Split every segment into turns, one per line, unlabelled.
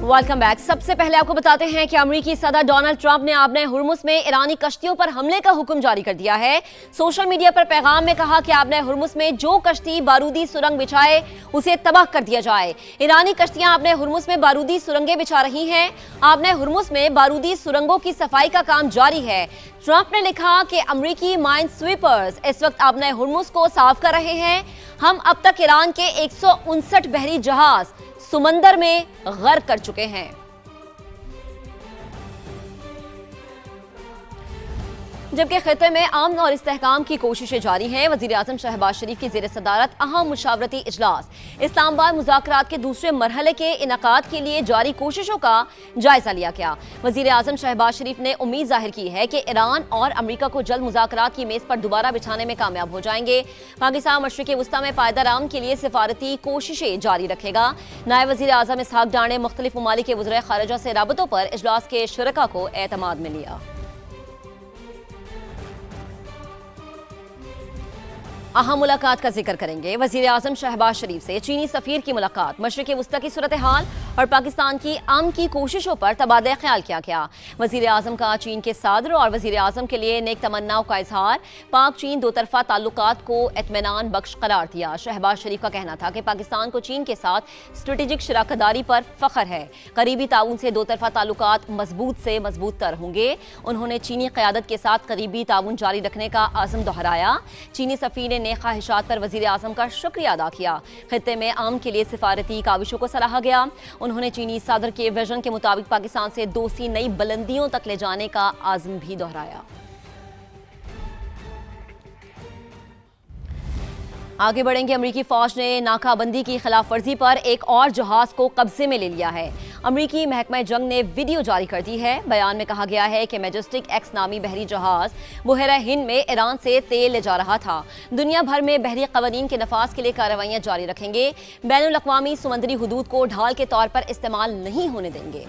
Welcome back. सबसे पहले आपको बताते हैं कि अमेरिकी सदर डोनाल्ड ट्रंप ने आपने हुर्मुज में ईरानी कश्तियों पर हमले का हुक्म जारी कर दिया है। सोशल मीडिया पर पैगाम में कहा कि आपने हुर्मुज में जो कश्ती बारूदी सुरंग बिछाए उसे तबाह कर दिया जाए। ईरानी कश्तियां आपने हुर्मुज में बारूदी सुरंगें बिछा रही हैं। आपने हुर्मुज में बारूदी सुरंगों की सफाई का काम जारी है। ट्रंप ने लिखा कि अमेरिकी माइन स्वीपर्स इस वक्त आपने हुर्मुज को साफ कर रहे हैं। हम अब तक ईरान के 159 बहरी जहाज समंदर में गर्क कर चुके हैं। जबकि खिते में अमन और इस्तेहकाम की कोशिशें जारी हैं। वजीर आजम शहबाज शरीफ की ज़ेर सदारत अहम मुशावरती इजलास इस्लामाबाद मुज़ाकरात के दूसरे मरहले के इनकाद के लिए जारी कोशिशों का जायजा लिया गया। वजीर आजम शहबाज शरीफ ने उम्मीद जाहिर की है कि ईरान और अमरीका को जल्द मुज़ाकरात की मेज़ पर दोबारा बिछाने में कामयाब हो जाएंगे। पाकिस्तान मशरिक़ वस्ता में पायदार अमन के लिए सिफारती कोशिशें जारी रखेगा। नायब वजीर आजम इसहाक डार ने मुख्तलिफ ममालिक के वज़ीर ख़ारिजा से राबतों पर इजलास के शुरका को एतमाद में लिया। अहम मुलाकात का जिक्र करेंगे। वजीर आजम शहबाज शरीफ से चीनी सफीर की मुलाकात, मशरिक़ वस्ता की सूरत हाल और पाकिस्तान की अमन की कोशिशों पर तबादला ख्याल किया गया। वजीर आजम का चीन के सदर और वजीर आजम के लिए नेक तमन्नाओं का इजहार, पाक चीन दो तरफा ताल्लुकात को इत्मीनान बख्श करार दिया। शहबाज शरीफ का कहना था कि पाकिस्तान को चीन के साथ स्ट्रेटेजिक शराकतदारी पर फख्र है। करीबी ताउन से दो तरफा ताल्लुकात मजबूत से मजबूत तर होंगे। उन्होंने चीनी क़यादत के साथ करीबी ताउन जारी रखने का आज़म दोहराया। चीनी सफीर ने नेक ख्वाहिशात पर वजीर आजम का शुक्रिया अदा किया। खित्ते में अमन के लिए सिफारती काविशों को सराहा गया। उन्होंने चीनी सदर के विजन के मुताबिक पाकिस्तान से दोस्ती नई बुलंदियों तक ले जाने का आज़म भी दोहराया। आगे बढ़ेंगे। अमरीकी फौज ने नाकाबंदी की खिलाफ वर्जी पर एक और जहाज को कब्जे में ले लिया है। अमरीकी महकमा जंग ने वीडियो जारी कर दी है। बयान में कहा गया है कि मैजेस्टिक एक्स नामी बहरी जहाज बुहरा हिंद में ईरान से तेल ले जा रहा था। दुनिया भर में बहरी कवानीन के नफाज के लिए कार्रवाइयां जारी रखेंगे। बैनुल अक़वामी समुद्री हुदूद को ढाल के तौर पर इस्तेमाल नहीं होने देंगे।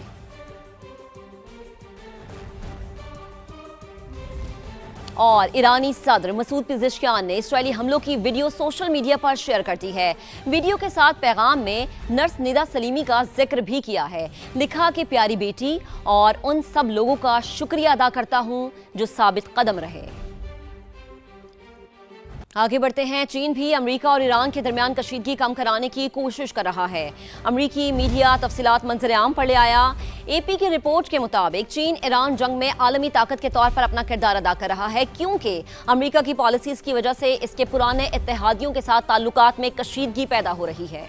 और ईरानी सदर मसूद पिज़ेशकियान ने इस्राएली हमलों की वीडियो सोशल मीडिया पर शेयर कर दी है। वीडियो के साथ पैगाम में नर्स निदा सलीमी का जिक्र भी किया है। लिखा कि प्यारी बेटी और उन सब लोगों का शुक्रिया अदा करता हूं जो साबित कदम रहे। आगे बढ़ते हैं। चीन भी अमेरिका और ईरान के दरमियान कशीदगी कम कराने की कोशिश कर रहा है। अमेरिकी मीडिया तफसीलात मंजर आम पर ले आया। एपी की रिपोर्ट के मुताबिक चीन ईरान जंग में आलमी ताकत के तौर पर अपना किरदार अदा कर रहा है, क्योंकि अमेरिका की पॉलिसीज की वजह से इसके पुराने इत्तेहादियों के साथ ताल्लुकात में कशीदगी पैदा हो रही है।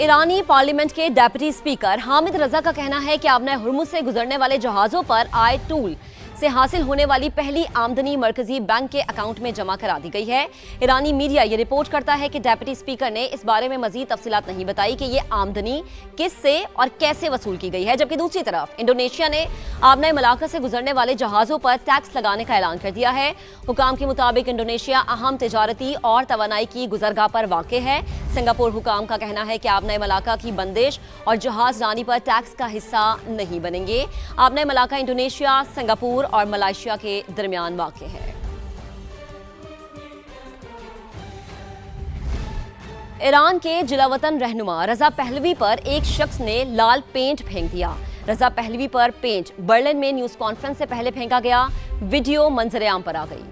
ईरानी पार्लियामेंट के डेप्यूटी स्पीकर हामिद रजा का कहना है कि आपने हुर्मुज से गुजरने वाले जहाजों पर आए टूल से हासिल होने वाली पहली आमदनी मरकजी बैंक के अकाउंट में जमा करा दी गई है। ईरानी मीडिया ये रिपोर्ट करता है कि डेप्यूटी स्पीकर ने इस बारे में मजीद तफसीलात नहीं बताई कि ये आमदनी किस से और कैसे वसूल की गई है। जबकि दूसरी तरफ इंडोनेशिया ने आबना मलाका से गुजरने वाले जहाजों पर टैक्स लगाने का ऐलान कर दिया है। हुकाम के मुताबिक इंडोनेशिया अहम तिजारती और तवानाई की गुजरगाह पर वाक़ है। सिंगापुर हुकाम का कहना है कि आबना मलाका की बंदिश और जहाज रानी पर टैक्स का हिस्सा नहीं बनेंगे। आबना मलाका इंडोनेशिया, सिंगापुर और मलेशिया के दरमियान वाक़ है। ईरान के जिलावतन रहनुमा रजा पहलवी पर एक शख्स ने लाल पेंट फेंक दिया। रजा पहलवी पर पेंट बर्लिन में न्यूज़ कॉन्फ्रेंस से पहले फेंका गया। वीडियो मंजर आम पर आ गई।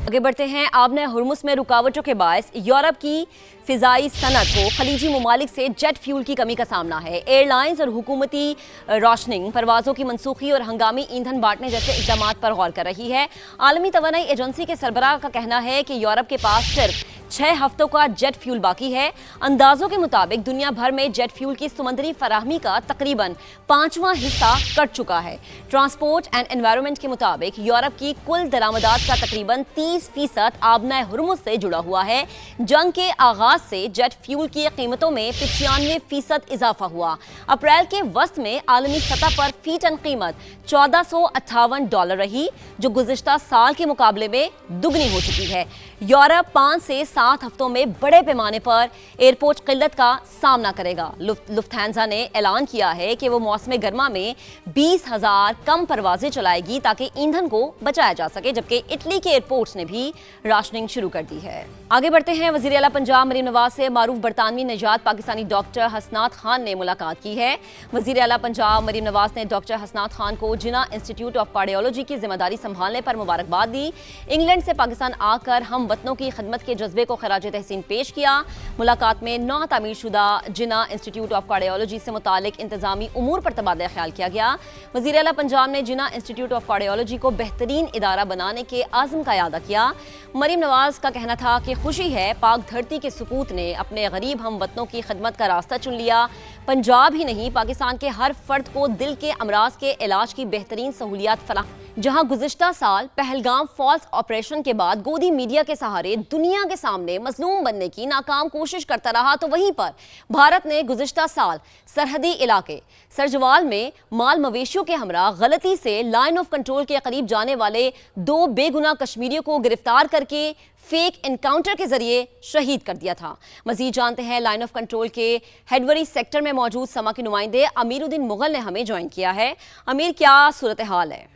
आगे बढ़ते हैं। आबना हुर्मुज में रुकावटों के बायस यूरोप की फिजाई सनत को खलीजी ममालिक से जेट फ्यूल की कमी का सामना है। एयरलाइंस और हुकूमती रोशनिंग परवाजों की मनसूखी और हंगामी ईंधन बांटने जैसे इक़दाम पर गौर कर रही है। आलमी तवानाई एजेंसी के सरबराह का कहना है कि यूरोप के पास सिर्फ 6 हफ्तों का जेट फ्यूल बाकी है। अंदाजों के मुताबिक दुनिया भर में जेट फ्यूल की समुद्री फराहमी का तकरीबन 5वां हिस्सा कट चुका है। ट्रांसपोर्ट एंड एनवायरनमेंट के मुताबिक यूरोप की कुल दरामदात का तकरीबन 30% आबना हुर्मुज से जुड़ा हुआ है। जंग के आगाज से जेट फ्यूल की कीमतों में 95% इजाफा हुआ। अप्रैल के वस्त में आलमी सतह पर फी टन कीमत $1458 रही, जो गुज़िश्ता साल के मुकाबले में दुगनी हो चुकी है। यूरोप 5 से 7 हफ्तों में बड़े पैमाने पर एयरपोर्ट किल्लत का सामना करेगा। लुफ्थांसा ने ऐलान किया है कि वो मौसम गर्मा में 20,000 कम परवाजें चलाएगी ताकि ईंधन को बचाया जा सके, जबकि इटली के एयरपोर्ट्स ने भी राशनिंग शुरू कर दी है। आगे बढ़ते हैं। वज़ीर आला पंजाब मरीम नवाज से मारूफ बरतानवी निजात पाकिस्तानी डॉक्टर हसनात खान ने मुलाकात की है। वज़ीर आला पंजाब मरीम नवाज ने डॉक्टर हसनात खान को जिना इंस्टीट्यूट ऑफ कार्डियोलॉजी की जिम्मेदारी संभालने पर मुबारकबाद दी। इंग्लैंड से पाकिस्तान आकर हम वतनों की खिदमत के जज्बे को खराज तहसीन पेश किया। मुलाकात में नौ तामीर शुदा जिना इंस्टीट्यूट ऑफ कार्डियोलॉजी से मुतालिक इंतजामी उमूर पर तबादला ख्याल किया गया। वज़ीर आला पंजाब ने जिना इंस्टीट्यूट ऑफ कार्डियोलॉजी को बेहतरीन इदारा बनाने के आज़म का इयादा किया। मरीम नवाज का कहना था कि खुशी है पाक धरती के सुकूत ने अपने गरीब हम वतनों की खिदमत का रास्ता चुन लिया। पंजाब ही नहीं, पाकिस्तान के हर फर्द को दिल के अमराज के इलाज की बेहतरीन सहूलियात फराहम। जहां गुज़िश्ता साल पहलगाम फॉल्स ऑपरेशन के बाद गोदी मीडिया के सहारे दुनिया के सामने मजलूम बनने की नाकाम कोशिश करता रहा, तो वहीं पर भारत ने गुज़िश्ता साल सरहदी इलाके सरजवाल में माल मवेशियों के हमरा गलती से लाइन ऑफ कंट्रोल के करीब जाने वाले 2 बेगुनाह कश्मीरियों को गिरफ्तार करके फेक एनकाउंटर के जरिए शहीद कर दिया था। मजीद जानते हैं लाइन ऑफ कंट्रोल के हेडवरी सेक्टर में मौजूद समा के नुमाइंदे अमीरुद्दीन मुगल ने हमें ज्वाइन किया है। अमीर, क्या सूरत हाल है?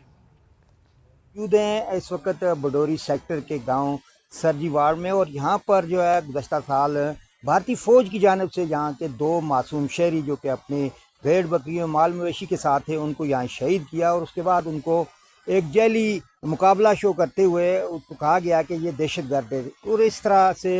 इस वक्त बडोरी सेक्टर के गांव सरजीवाड़ में, और यहाँ पर जो है गुज़श्ता साल भारतीय फ़ौज की जानिब से यहाँ के 2 मासूम शहरी जो कि अपने भेड़ बकरियों माल मवेशी के साथ थे उनको यहाँ शहीद किया, और उसके बाद उनको एक जैली मुकाबला शो करते हुए उसको कहा गया कि ये दहशतगर्द है। और इस तरह से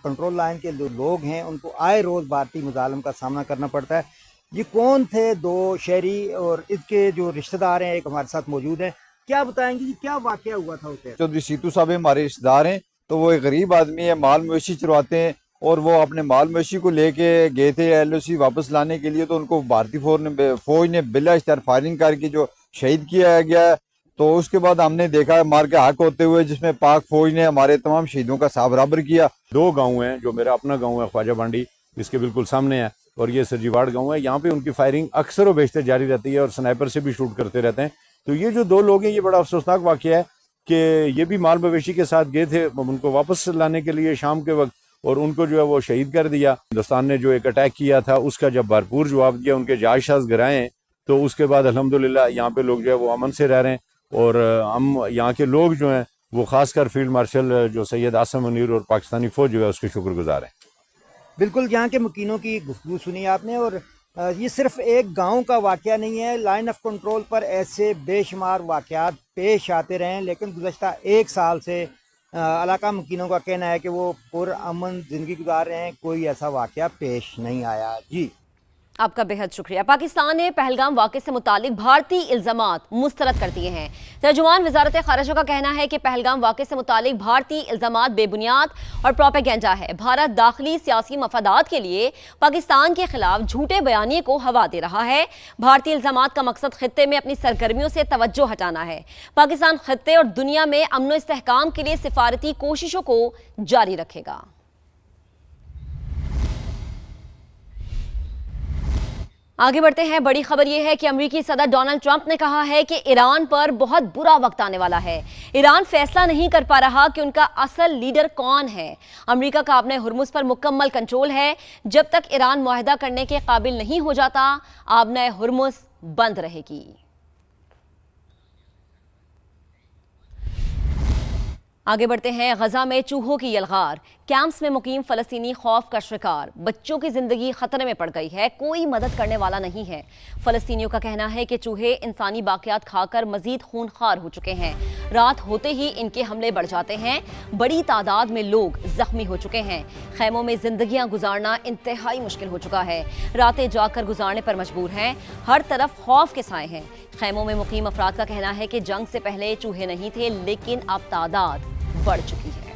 कंट्रोल लाइन के जो लोग हैं उनको आए रोज़ भारतीय मुजालम का सामना करना पड़ता है। ये कौन थे 2 शहरी, और इसके जो रिश्तेदार हैं एक हमारे साथ मौजूद हैं। क्या बताएंगे कि क्या वाकया हुआ था उसे?
चौधरी सीतू साहब हमारे रिश्तेदार हैं, तो वो एक गरीब आदमी है, माल मवेशी चरवाते हैं, और वो अपने माल मवेशी को लेके गए थे LOC वापस लाने के लिए, तो उनको भारतीय फौज ने बिला इश्तार फायरिंग करके जो शहीद किया गया। तो उसके बाद हमने देखा मार के हक होते हुए, जिसमें पाक फौज ने हमारे तमाम शहीदों का साथ बराबर किया।
2 गांव हैं, जो मेरा अपना गांव है ख्वाजा बांडी, इसके बिल्कुल सामने है, और ये सरजीवाड़ गांव है। यहाँ पे उनकी फायरिंग अक्सर व बेशतर जारी रहती है और स्नाइपर से भी शूट करते रहते हैं। तो ये जो 2 लोग हैं, ये बड़ा अफसोसनाक वाकया है कि ये भी माल मवेशी के साथ गए थे उनको वापस लाने के लिए शाम के वक्त, और उनको जो है वो शहीद कर दिया। हिंदुस्तान ने जो एक अटैक किया था उसका जब भरपूर जवाब दिया, उनके जायशाज गिराए हैं, तो उसके बाद अल्हम्दुलिल्लाह यहाँ पे लोग जो है वो अमन से रह रहे हैं। और हम यहाँ के लोग जो हैं वो खासकर फील्ड मार्शल जो सैयद आसम मुनीर और पाकिस्तानी फौज जो है उसके शुक्रगुजार हैं।
बिल्कुल, यहाँ के मुकीनों की गुफ्तगू सुनी आपने, और ये सिर्फ एक गांव का वाकया नहीं है। लाइन ऑफ कंट्रोल पर ऐसे बेशुमार वाकयात पेश आते रहे हैं, लेकिन गुज़श्ता 1 साल से इलाका मुकीनों का कहना है कि वो पुरअमन ज़िंदगी गुजार रहे हैं, कोई ऐसा वाकया पेश नहीं आया। जी,
आपका बेहद शुक्रिया। पाकिस्तान ने पहलगाम वाक़े से मुतालिक भारतीय इल्ज़ामात मुस्तरद कर दिए हैं। तर्जुमान वज़ारत ख़ारिजा का कहना है कि पहलगाम वाक़े से मुतालिक भारतीय इल्ज़ामात बेबुनियाद और प्रोपेगेंडा है। भारत दाखिली सियासी मफादात के लिए पाकिस्तान के खिलाफ झूठे बयानिए को हवा दे रहा है। भारतीय इल्ज़ामात का मकसद खित्ते में अपनी सरगर्मियों से तवज्जो हटाना है। पाकिस्तान खित्ते और दुनिया में अमन व इस्तेहकाम के लिए सिफारती कोशिशों को जारी रखेगा। आगे बढ़ते हैं। बड़ी खबर यह है कि अमेरिकी सदर डोनाल्ड ट्रंप ने कहा है कि ईरान पर बहुत बुरा वक्त आने वाला है। ईरान फैसला नहीं कर पा रहा कि उनका असल लीडर कौन है। अमेरिका का आबने हुर्मुज़ पर मुकम्मल कंट्रोल है। जब तक ईरान मुआहदा करने के काबिल नहीं हो जाता, आबने हुर्मुज़ बंद रहेगी। आगे बढ़ते हैं। गजा में चूहों की यलगार, कैंप्स में मुकीम फलस्तीनी खौफ का शिकार, बच्चों की जिंदगी खतरे में पड़ गई है, कोई मदद करने वाला नहीं है। फलस्तीनियों का कहना है कि चूहे इंसानी बाकियात खाकर मजीद खूनखार हो चुके हैं। रात होते ही इनके हमले बढ़ जाते हैं। बड़ी तादाद में लोग जख्मी हो चुके हैं। खैमों में जिंदगियां गुजारना इंतहाई मुश्किल हो चुका है। रातें जाकर गुजारने पर मजबूर हैं। हर तरफ खौफ के साए हैं। खैमों में मुकीम अफराद का कहना है कि जंग से पहले चूहे नहीं थे, लेकिन अब तादाद बढ़ चुकी है।